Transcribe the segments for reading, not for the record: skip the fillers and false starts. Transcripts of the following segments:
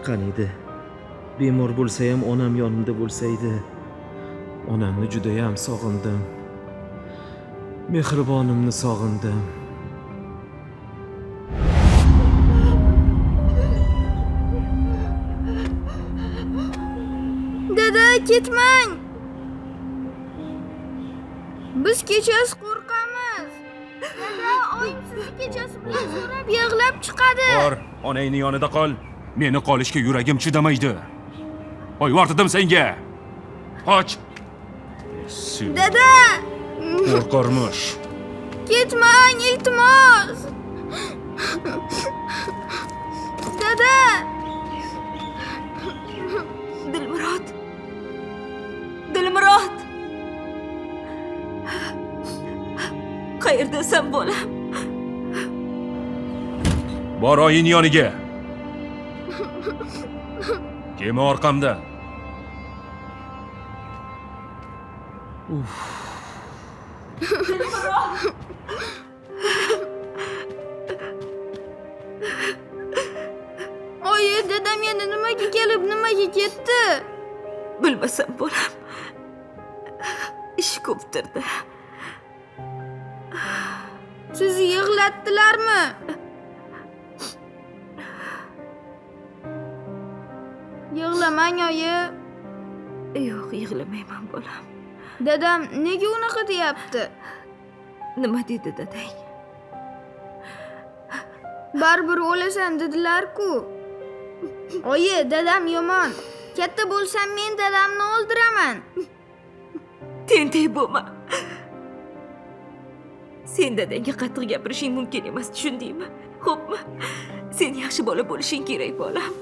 qaniydi. Bemor bo'lsa ham onam yonimda bo'lsa edi. Onamni juda ham sog'indim. Mehribonimni sog'indim. Dada, ketmang. Biz kechasi qo'rqamiz. Dada, oyim sizni kechasi bilan so'rab yig'lab chiqadi. Bor, onangning yonida qol. Meni qolishga yuragim chidamaydi. Qo'yvordim senga. Qoch. Dada, Qo'rqormish. ketmang, iltimos. Dada. Dilmurod. Dilmurod. Qayerdasan bolam? Bor oying yoniga. Kema orqamda. Oyi, dadam yana nimaga kelib, nimaga ketdi? Bilmasam bolam. Ish ko'pdirdi. Sizni yig'latdilarmi? Yig'lamang, oyi. Yo'q, yig'lamayman bolam. Dadam nega unaqa deyapti? Nima dedi dadang? Baribir o'lasan dedilar-ku. Oyi, dadam yomon. Katta bo'lsam men dadamni o'ldiraman. Tentak bo'lma. Sen dadangga qattiq gapirishing mumkin emas, tushundingmi? Xo'pmi? Sen yaxshi bola bo'lishing kerak, bolam.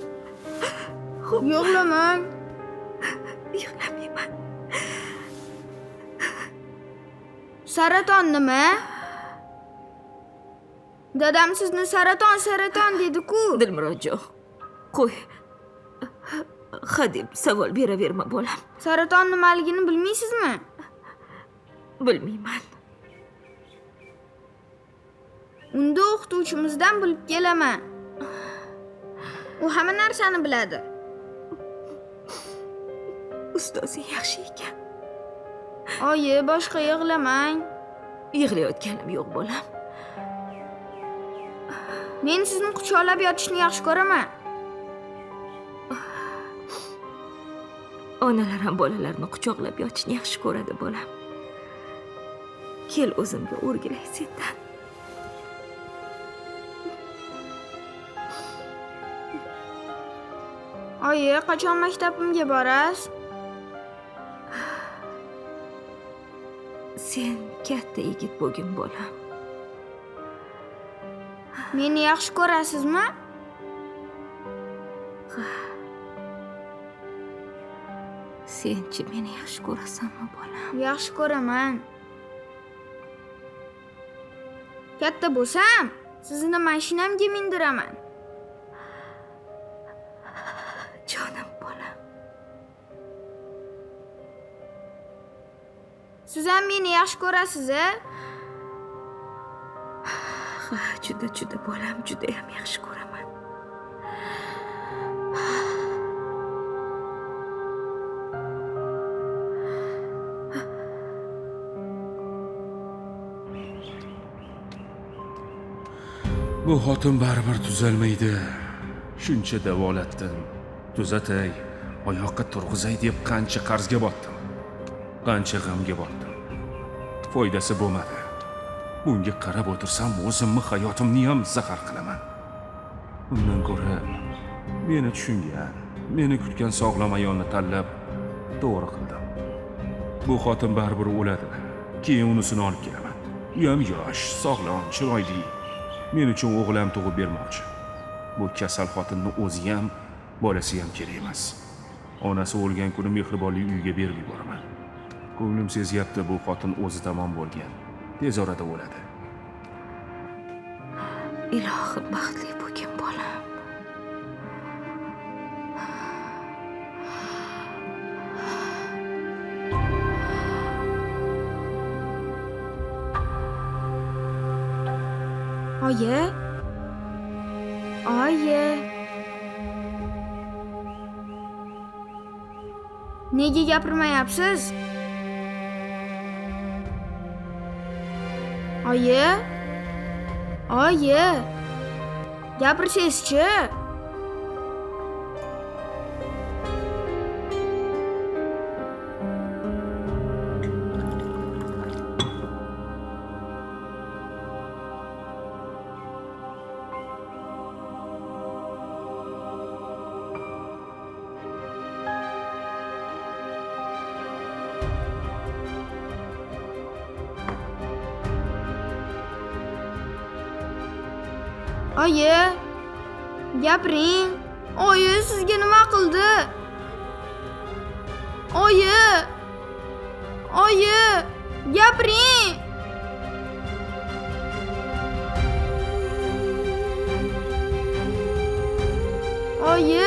Yig'lamang. Yig'lamayman. Saraton nima? Dadam sizni saraton dedi-ku. Dilmurodjon, qo'y. Hadeb savol beraverma bolam. Saraton nimaligini bilmaysizmi? Bilmayman. Unda o'qituvchimizdan bilib kelaman. U hamma narsani biladi. Ustozing yaxshi ekan. Oyi, boshqa yig'lamang. Yig'layotganim yo'q, bolam. Men sizni quchoqlab yotishni yaxshi ko'raman. Onalar ham bolalarni quchoqlab yotishni yaxshi ko'radi, bolam. Kel, o'zimga o'rgilay sendan. Oyi, qachon maktabimga borasiz? Sen katta yigit bo'lgin, bolam. Meni yaxshi ko'rasizmi? Senchi meni yaxshi ko'rasanmi, bolam? Yaxshi ko'raman. Katta bo'lsam, sizni mashinamga mindiraman. Jonim bolam. Siz ham meni yaxshi ko'rasiz-a? Ha, juda bolam, juda ham yaxshi ko'raman. Bu xotin baribir tuzalmaydi. Shuncha davolatdim. Tuzatay, oyoqqa turg'izay deb qancha qarzga botdim. Qancha g'amga botdim. Foydasi bo'lmadi. Bunga qarab o'tirsam, o'zimni hayotimni ham zahar qilaman. Undan ko'ra meni tushungan, meni kutgan sog'lom ayolni tanlab to'g'ri qildim. Bu xotin baribir o'ladi. Keyin unisini olib kelaman. Uyam yosh, sog'lom, chiroyli. Men uchun o'g'lim tug'ib bermoqchi. Bu kasal xotinni o'zi ham, bolasi ham kerak emas. Onasi o'lgan kuni mehribonlik uyiga berib yuboraman. Ko'nglim sezyapti, bu xotin o'zi tamom bo'lgan. Tez orada o'ladi. Ilohim, baxtli bo'lgin, bolam. Oyi. Oyi. Nega gapirmayapsiz? Oyi? Oyi? Gapirsangiz-chi? Oyi, gapiring. Oyi, sizga nima qildi? Oyi! Oyi, gapiring. Oyi!